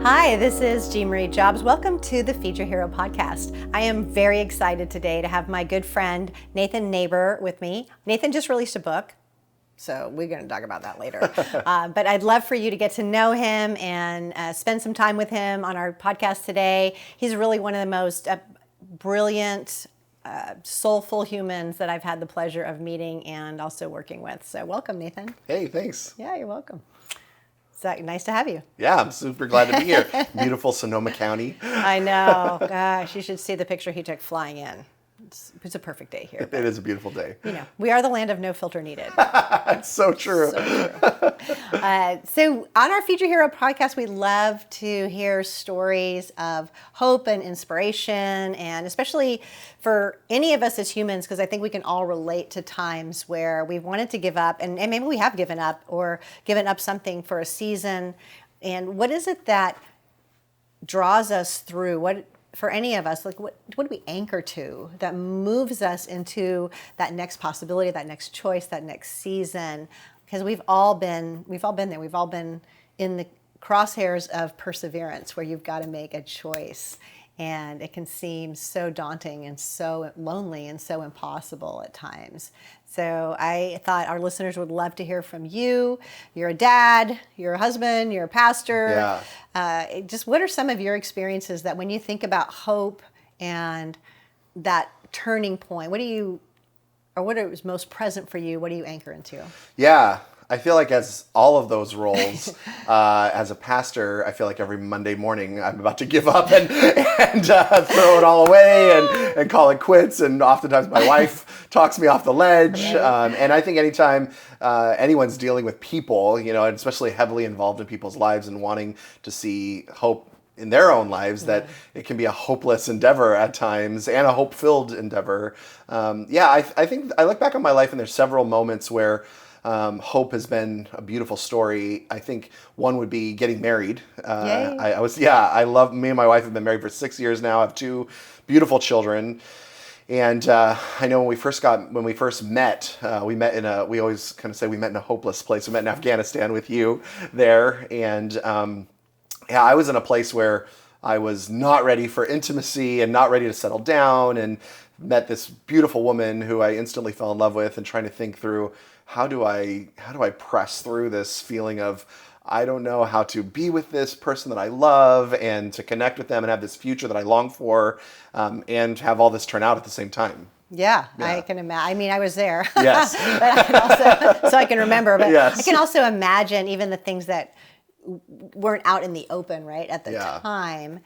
Hi, this is Jean Marie Jobs. Welcome to the Feed Your Hero podcast. I am very excited today to have my good friend Nathan Neighbour with me. Nathan just released a book, so we're going to talk about that later. But I'd love for you to get to know him and spend some time with him on our podcast today. He's really one of the most brilliant, soulful humans that I've had the pleasure of meeting and also working with. So welcome, Nathan. Hey, thanks. Yeah, you're welcome. Nice to have you. Yeah, I'm super glad to be here. Beautiful Sonoma County. I know. Gosh, you should see the picture he took flying in. It's a perfect day here. It is a beautiful day. You know, we are the land of no filter needed. It's so true. So on our Feed Your Hero podcast, we love to hear stories of hope and inspiration, and especially for any of us as humans, because I think we can all relate to times where we've wanted to give up, and maybe we have given up or given up something for a season. And what is it that draws us through? For any of us, like what do we anchor to that moves us into that next possibility, that next choice, that next season? Because we've all been there. We've all been in the crosshairs of perseverance where you've got to make a choice. And it can seem so daunting and so lonely and so impossible at times. So I thought our listeners would love to hear from you. You're a dad, you're a husband, you're a pastor. Yeah. Just what are some of your experiences that when you think about hope and that turning point, what is most present for you? What do you anchor into? Yeah. I feel like as all of those roles, as a pastor, I feel like every Monday morning I'm about to give up and throw it all away and call it quits. And oftentimes my wife talks me off the ledge. And I think anytime anyone's dealing with people, and especially heavily involved in people's lives and wanting to see hope in their own lives, that it can be a hopeless endeavor at times and a hope-filled endeavor. I think I look back on my life and there's several moments where hope has been a beautiful story. I think one would be getting married. I love, me and my wife have been married for 6 years now. I have two beautiful children. And I know when we first met, we always kind of say we met in a hopeless place. We met in Afghanistan with you there. And I was in a place where I was not ready for intimacy and not ready to settle down, and met this beautiful woman who I instantly fell in love with, and trying to think through, how do I press through this feeling of, I don't know how to be with this person that I love and to connect with them and have this future that I long for, and have all this turn out at the same time. Yeah. I can imagine. I mean, I was there. Yes. But I can also, so I can remember. But yes. I can also imagine even the things that weren't out in the open, right, at the time,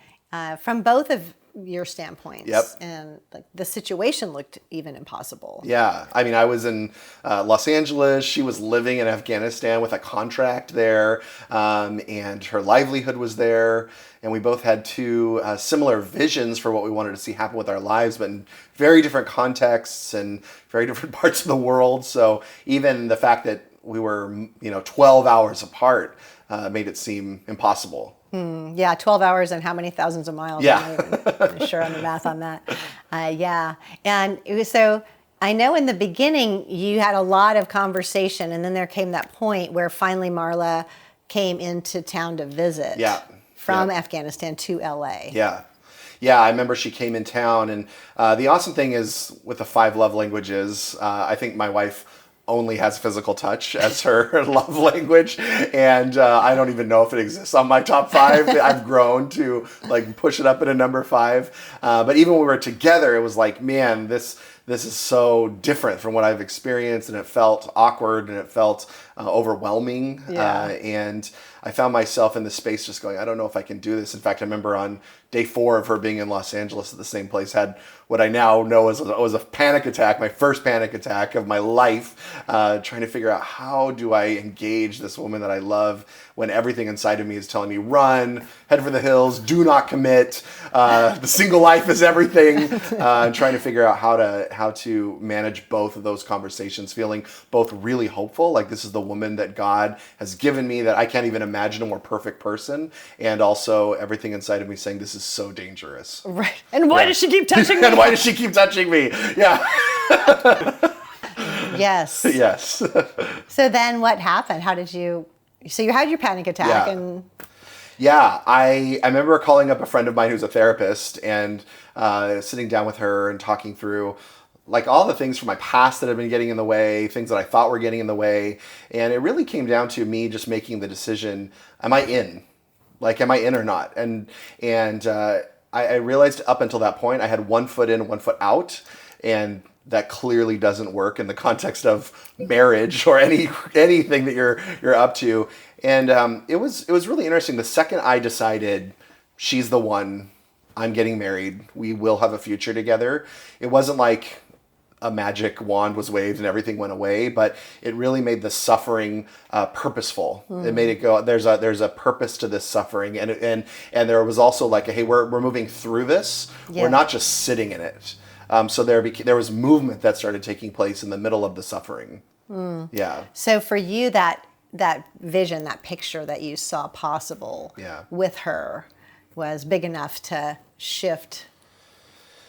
from both of your standpoints. Yep. And like the situation looked even impossible. Yeah. I mean, I was in Los Angeles. She was living in Afghanistan with a contract there, and her livelihood was there. And we both had two similar visions for what we wanted to see happen with our lives, but in very different contexts and very different parts of the world. So even the fact that we were, 12 hours apart made it seem impossible. 12 hours and how many thousands of miles? Yeah. I'm not even sure on the math on that. And it was so, I know in the beginning you had a lot of conversation, and then there came that point where finally Marla came into town to visit from Afghanistan to LA. Yeah, I remember she came in town, and the awesome thing is with the 5 love languages, I think my wife only has physical touch as her love language, and I don't even know if it exists on my top 5. I've grown to push it up at a number 5, but even when we were together, it was like, man, this is so different from what I've experienced, and it felt awkward and it felt overwhelming. And I found myself in this space just going, I don't know if I can do this. In fact, I remember on day 4 of her being in Los Angeles at the same place, had what I now know was a panic attack, my first panic attack of my life, trying to figure out, how do I engage this woman that I love when everything inside of me is telling me, run, head for the hills, do not commit, the single life is everything, and trying to figure out how to manage both of those conversations, feeling both really hopeful, like this is the woman that God has given me, that I can't even imagine a more perfect person, and also everything inside of me saying, this is so dangerous. Right. And why does she keep touching me? And why does she keep touching me? Yeah. Yes. Yes. So then what happened? So you had your panic attack, and Yeah, I remember calling up a friend of mine who's a therapist and sitting down with her and talking through like all the things from my past that have been getting in the way, things that I thought were getting in the way, and it really came down to me just making the decision: am I in? Like, am I in or not? And I realized up until that point I had one foot in, one foot out, and that clearly doesn't work in the context of marriage or anything that you're up to. And it was really interesting. The second I decided she's the one, I'm getting married, we will have a future together. It wasn't like a magic wand was waved and everything went away, but it really made the suffering purposeful. It made it go. There's a purpose to this suffering, and there was also like, hey, we're moving through this. Yeah. We're not just sitting in it. So there was movement that started taking place in the middle of the suffering. Yeah. So for you, that vision, that picture that you saw possible with her was big enough to shift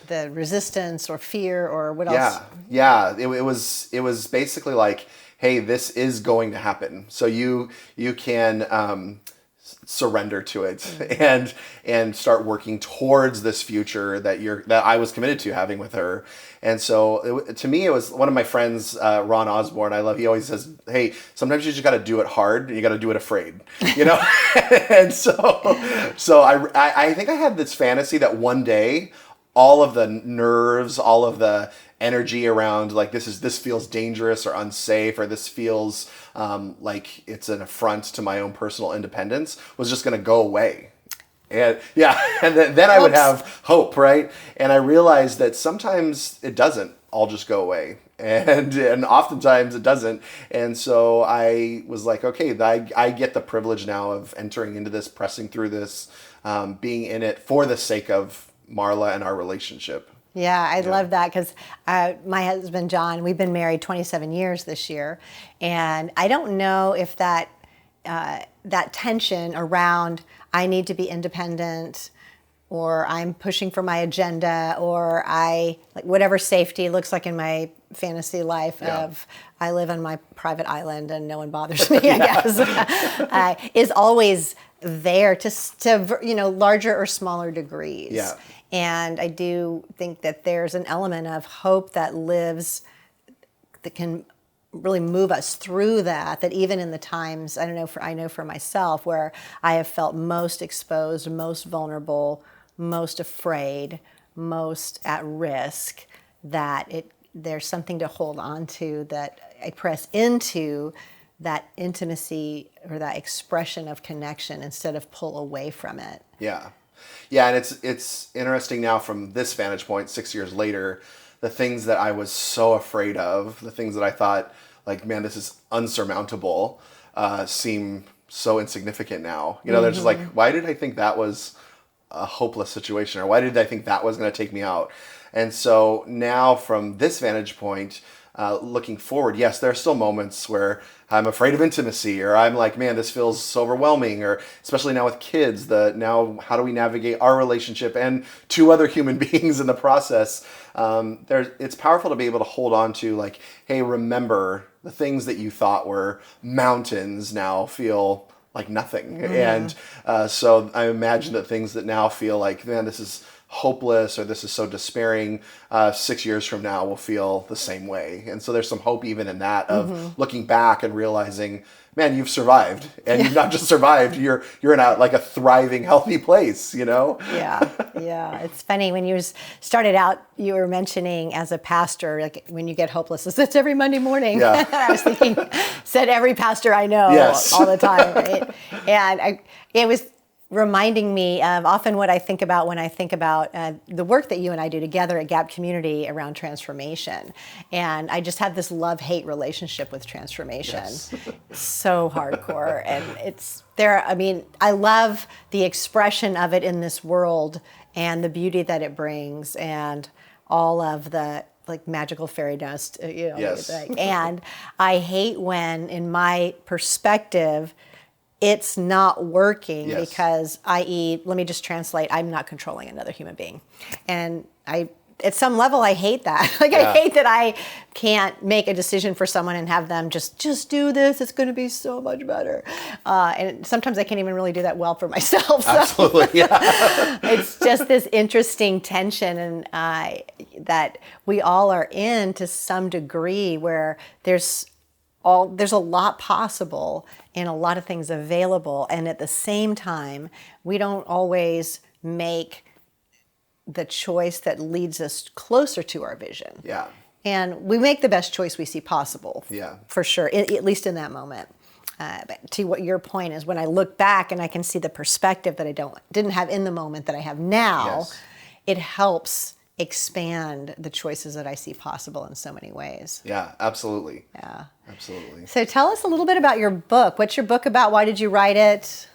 the resistance or fear or what else? Yeah. It was basically like, hey, this is going to happen. So you can surrender to it and start working towards this future that I was committed to having with her. And so to me, it was one of my friends, Ron Osborne. He always says, hey, sometimes you just got to do it hard and you got to do it afraid, you know? And so I think I had this fantasy that one day, all of the nerves, all of the energy around like this feels dangerous or unsafe, or this feels like it's an affront to my own personal independence, was just going to go away. And and then I would have hope, right? And I realized that sometimes it doesn't all just go away, and oftentimes it doesn't. And so I was like, okay, I get the privilege now of entering into this, pressing through this, being in it for the sake of Marla and our relationship. Yeah, I love that because my husband, John, we've been married 27 years this year. And I don't know if that tension around I need to be independent, or I'm pushing for my agenda, or whatever safety looks like in my fantasy life of I live on my private island and no one bothers me, I guess, is always there to larger or smaller degrees. Yeah. And I do think that there's an element of hope that lives, that can really move us through that even in the times, I know for myself, where I have felt most exposed, most vulnerable, most afraid, most at risk, that there's something to hold on to, that I press into that intimacy or that expression of connection instead of pull away from it. Yeah. Yeah, and it's interesting now from this vantage point, 6 years later, the things that I was so afraid of, the things that I thought, like, man, this is unsurmountable, seem so insignificant now. You know, they're just like, why did I think that was a hopeless situation? Or why did I think that was going to take me out? And so now from this vantage point, looking forward, yes, there are still moments where I'm afraid of intimacy, or I'm like, man, this feels so overwhelming, or especially now with kids, now how do we navigate our relationship and two other human beings in the process? It's powerful to be able to hold on to, like, hey, remember the things that you thought were mountains now feel like nothing. And so I imagine that things that now feel like, man, this is hopeless or this is so despairing, 6 years from now will feel the same way. And so there's some hope even in that, of looking back and realizing, man, you've survived, and you've not just survived, you're in a thriving, healthy place, you know? Yeah. It's funny, when you started out, you were mentioning as a pastor, like when you get hopeless, it's every Monday morning. Yeah. I was thinking, said every pastor I know all the time, right? And it was reminding me of often what I think about when I think about the work that you and I do together at Gap Community around transformation. And I just have this love-hate relationship with transformation. Yes. So hardcore. And I love the expression of it in this world and the beauty that it brings and all of the magical fairy dust, Yes. And I hate when, in my perspective, it's not working because, i.e., let me just translate, I'm not controlling another human being. And I at some level, I hate that. Like, I hate that I can't make a decision for someone and have them just do this. It's going to be so much better. And sometimes I can't even really do that well for myself. So Absolutely, yeah. it's just this interesting tension, and that we all are in to some degree, where there's a lot possible and a lot of things available, and at the same time, we don't always make the choice that leads us closer to our vision. Yeah. And we make the best choice we see possible. Yeah. For sure, at least in that moment. But to what your point is, when I look back and I can see the perspective that I didn't have in the moment that I have now, it helps expand the choices that I see possible in so many ways. Yeah, absolutely. Yeah. Absolutely. So tell us a little bit about your book. What's your book about? Why did you write it?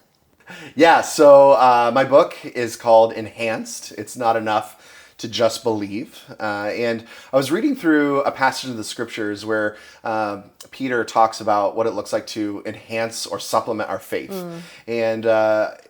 Yeah, so my book is called Enhanced. It's Not Enough to Just Believe. And I was reading through a passage of the scriptures where Peter talks about what it looks like to enhance or supplement our faith. And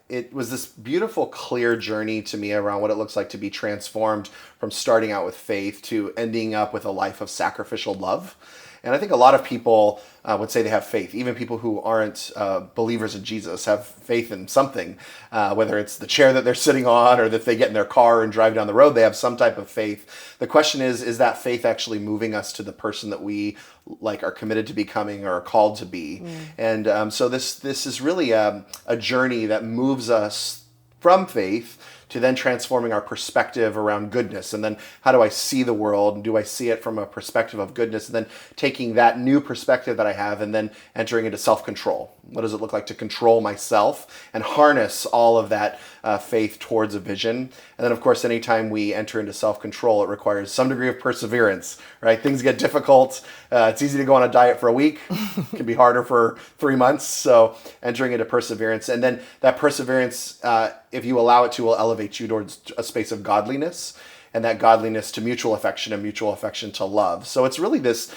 it was this beautiful, clear journey to me around what it looks like to be transformed from starting out with faith to ending up with a life of sacrificial love. And I think a lot of people would say they have faith. Even people who aren't believers in Jesus have faith in something, whether it's the chair that they're sitting on or that they get in their car and drive down the road, they have some type of faith. The question is that faith actually moving us to the person that we are committed to becoming or are called to be? And so this is really a journey that moves us from faith to then transforming our perspective around goodness. And then how do I see the world? And do I see it from a perspective of goodness? And then taking that new perspective that I have and then entering into self-control. What does it look like to control myself and harness all of that faith towards a vision? And then, of course, anytime we enter into self-control, it requires some degree of perseverance, right? Things get difficult. It's easy to go on a diet for a week. It can be harder for 3 months. So entering into perseverance. And then that perseverance, if you allow it to, will elevate you towards a space of godliness, and that godliness to mutual affection and mutual affection to love. So it's really this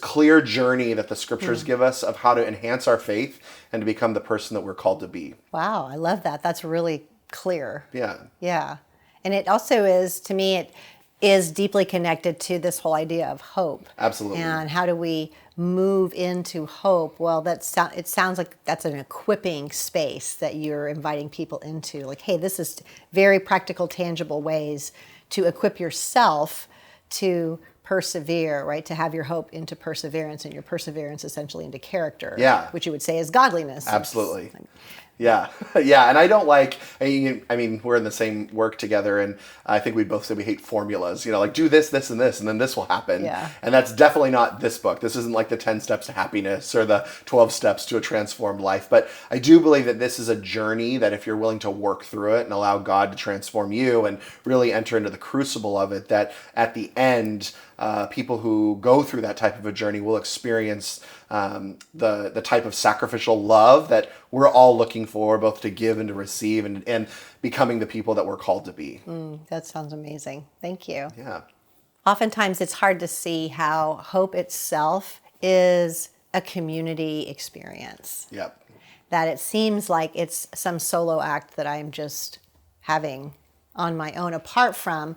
clear journey that the scriptures give us of how to enhance our faith and to become the person that we're called to be. Wow, I love that. That's really clear. Yeah. Yeah. And it also is, to me, it is deeply connected to this whole idea of hope. Absolutely. And how do we move into hope? Well, it sounds like that's an equipping space that you're inviting people into. Like, hey, this is very practical, tangible ways to equip yourself to persevere, right? To have your hope into perseverance, and your perseverance essentially into character. Yeah. Which you would say is godliness. Absolutely. Yeah. Yeah. And I don't I mean, we're in the same work together, and I think we both say we hate formulas, like do this, this, and this, and then this will happen. Yeah. And that's definitely not this book. This isn't like the 10 steps to happiness or the 12 steps to a transformed life. But I do believe that this is a journey that if you're willing to work through it and allow God to transform you and really enter into the crucible of it, that at the end, people who go through that type of a journey will experience the type of sacrificial love that we're all looking for, both to give and to receive, and becoming the people that we're called to be. That sounds amazing. Thank you. Yeah. Oftentimes it's hard to see how hope itself is a community experience. Yep. That it seems like it's some solo act that I'm just having on my own, apart from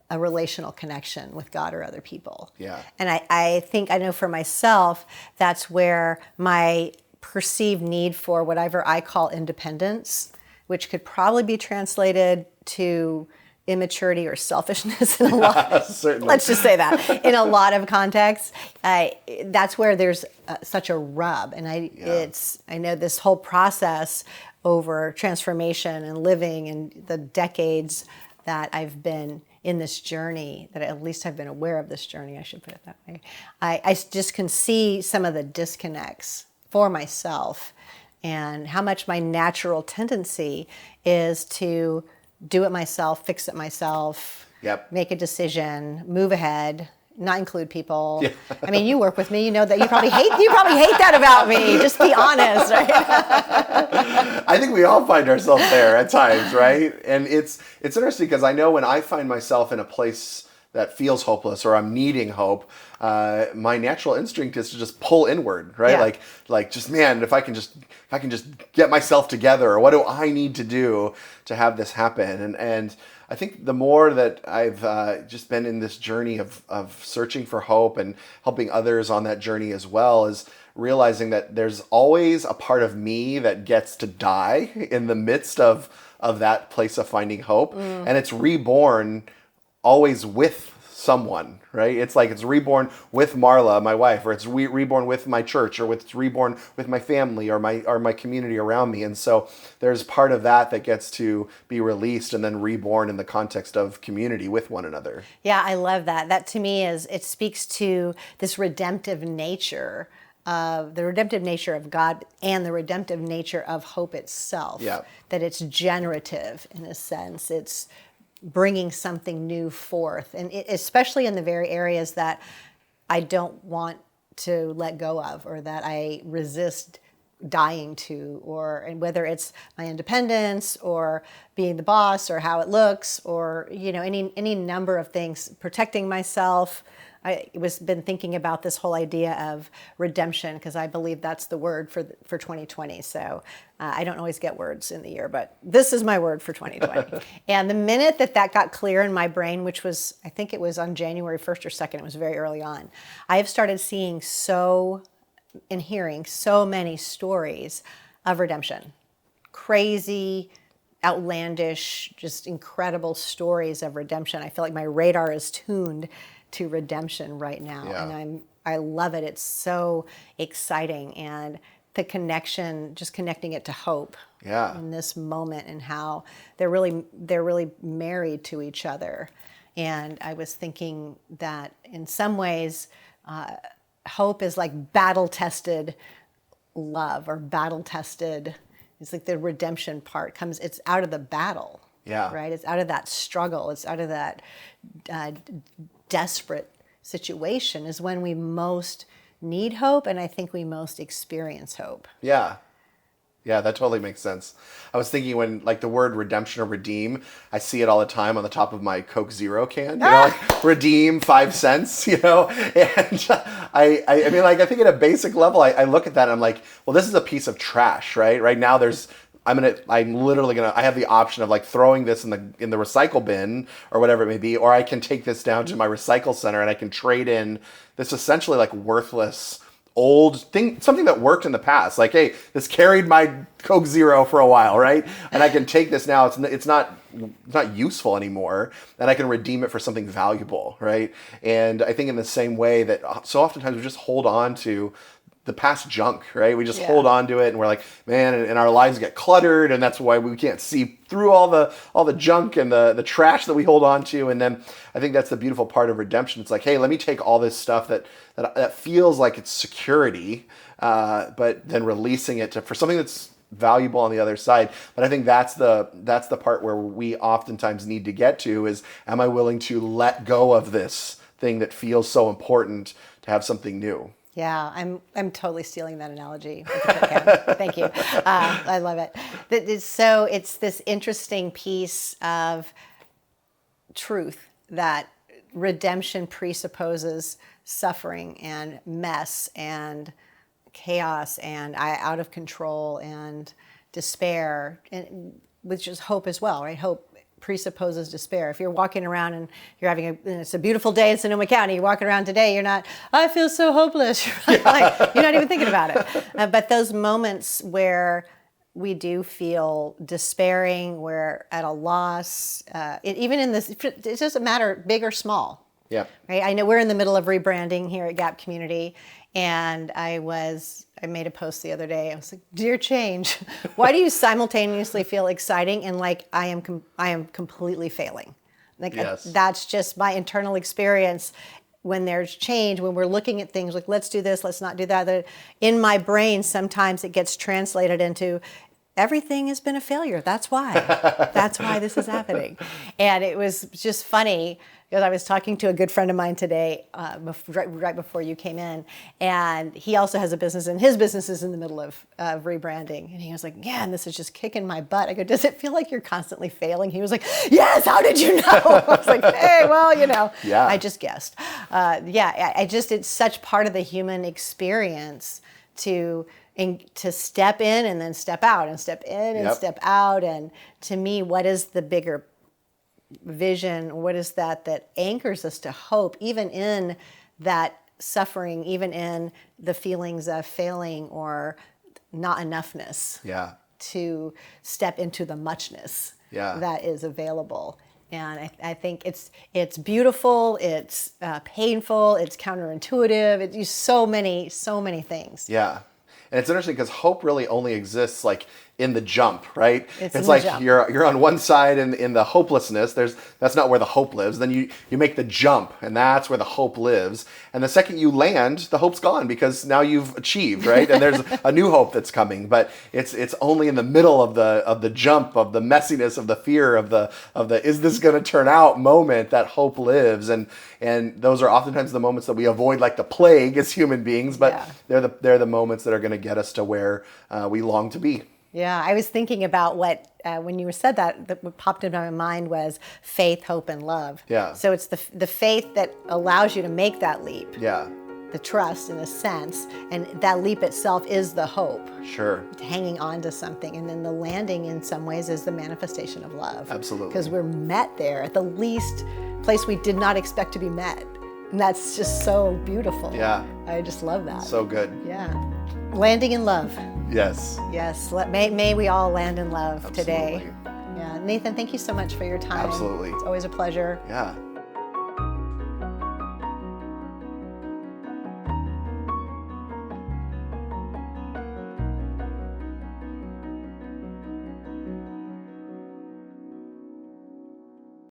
a relational connection with God or other people. Yeah. And I think I know for myself, that's where my perceived need for whatever I call independence, which could probably be translated to immaturity or selfness in a lot. Certainly. Let's just say that in a lot of contexts, that's where there's such a rub. And I know this whole process over transformation and living and the decades that I've been in this journey, that at least I've been aware of this journey, I should put it that way. I just can see some of the disconnects for myself and how much my natural tendency is to do it myself, fix it myself, make a decision, move ahead, not include people. Yeah. I mean, you work with me, you know that you probably hate that about me. Just be honest, right? I think we all find ourselves there at times, right? And it's interesting because I know when I find myself in a place that feels hopeless or I'm needing hope, my natural instinct is to just pull inward, right? Yeah. Like just, man, if I can just get myself together, or what do I need to do to have this happen? And I think the more that I've just been in this journey of searching for hope and helping others on that journey as well, is realizing that there's always a part of me that gets to die in the midst of that place of finding hope. And it's reborn always with someone, right? It's like it's reborn with Marla, my wife, or it's reborn with my church, or it's reborn with my family or my community around me. And so there's part of that gets to be released and then reborn in the context of community with one another. Yeah, I love that. That to me it speaks to this redemptive nature of the redemptive nature of God and the redemptive nature of hope itself. Yeah. That it's generative in a sense. It's bringing something new forth, and especially in the very areas that I don't want to let go of, or that I resist dying to, and whether it's my independence or being the boss or how it looks, or any number of things, protecting myself. I been thinking about this whole idea of redemption because I believe that's the word for 2020. So I don't always get words in the year, but this is my word for 2020. And the minute that got clear in my brain, which was, I think it was on January 1st or 2nd, it was very early on, I have started seeing and hearing so many stories of redemption. Crazy, outlandish, just incredible stories of redemption. I feel like my radar is tuned to redemption right now. Yeah. And I love it. It's so exciting. And the connection, just connecting it to hope in this moment, and how they're really married to each other. And I was thinking that in some ways, hope is like battle-tested love, or battle-tested, it's like the redemption part it's out of the battle. Yeah. Right? It's out of that struggle. It's out of that desperate situation is when we most need hope, and I think we most experience hope. Yeah. Yeah, that totally makes sense. I was thinking when, like, the word redemption or redeem, I see it all the time on the top of my Coke Zero can, like redeem 5 cents, and I mean, like, I think at a basic level, I look at that and I'm like, well, this is a piece of trash, right? Right now I'm literally gonna, I have the option of like throwing this in the recycle bin or whatever it may be, or I can take this down to my recycle center and I can trade in this essentially like worthless old thing, something that worked in the past. Like, hey, this carried my Coke Zero for a while, right? And I can take this now. It's not useful anymore, and I can redeem it for something valuable, right? And I think in the same way that so oftentimes we just hold on to the past junk, right? We just hold on to it, and we're like, man, and our lives get cluttered, and that's why we can't see through all the junk and the trash that we hold on to. And then I think that's the beautiful part of redemption. It's like, hey, let me take all this stuff that feels like it's security, but then releasing it for something that's valuable on the other side. But I think that's the part where we oftentimes need to get to is, am I willing to let go of this thing that feels so important to have something new? Yeah, I'm totally stealing that analogy. Thank you. I love it. It's this interesting piece of truth that redemption presupposes suffering and mess and chaos and out of control and despair, and which is hope as well, right? Hope presupposes despair. If you're walking around and you're it's a beautiful day in Sonoma County, you're walking around today, you're not, I feel so hopeless. You're not even thinking about it. But those moments where we do feel despairing, we're at a loss, even in this, it doesn't matter big or small. Yeah. Right? I know we're in the middle of rebranding here at Gap Community, and I made a post the other day. I was like, "Dear change, why do you simultaneously feel exciting and like I am completely failing?" Like, yes. That's just my internal experience when there's change, when we're looking at things like, let's do this, let's not do that. In my brain, sometimes it gets translated into, everything has been a failure. That's why. That's why this is happening. And it was just funny because I was talking to a good friend of mine today, right before you came in, and he also has a business, and his business is in the middle of rebranding. And he was like, "Yeah, and this is just kicking my butt." I go, "Does it feel like you're constantly failing?" He was like, "Yes, how did you know?" I was like, "Hey, well, yeah. I just guessed." It's such part of the human experience to step in and then step out and step in and step out. And to me, what is the bigger vision? What is that anchors us to hope, even in that suffering, even in the feelings of failing or not enoughness? Yeah. To step into the muchness that is available. And I think it's beautiful, it's painful, it's counterintuitive, it's so many things. Yeah. And it's interesting because hope really only exists like in the jump, right? It's like jump. you're on one side in the hopelessness. That's not where the hope lives. Then you make the jump, and that's where the hope lives. And the second you land, the hope's gone because now you've achieved, right? And there's a new hope that's coming. But it's only in the middle of the jump, of the messiness, of the fear, of the is this going to turn out moment that hope lives. And those are oftentimes the moments that we avoid like the plague as human beings. But they're the moments that are going to get us to where we long to be. Yeah, I was thinking about what, when you said that what popped into my mind was faith, hope, and love. Yeah. So it's the faith that allows you to make that leap. Yeah. The trust, in a sense, and that leap itself is the hope. Sure. Hanging on to something. And then the landing, in some ways, is the manifestation of love. Absolutely. Because we're met there at the least place we did not expect to be met. And that's just so beautiful. Yeah. I just love that. So good. Yeah. Landing in love. Yes. Yes. May we all land in love Absolutely. today. Yeah. Nathan, thank you so much for your time. Absolutely. It's always a pleasure. Yeah.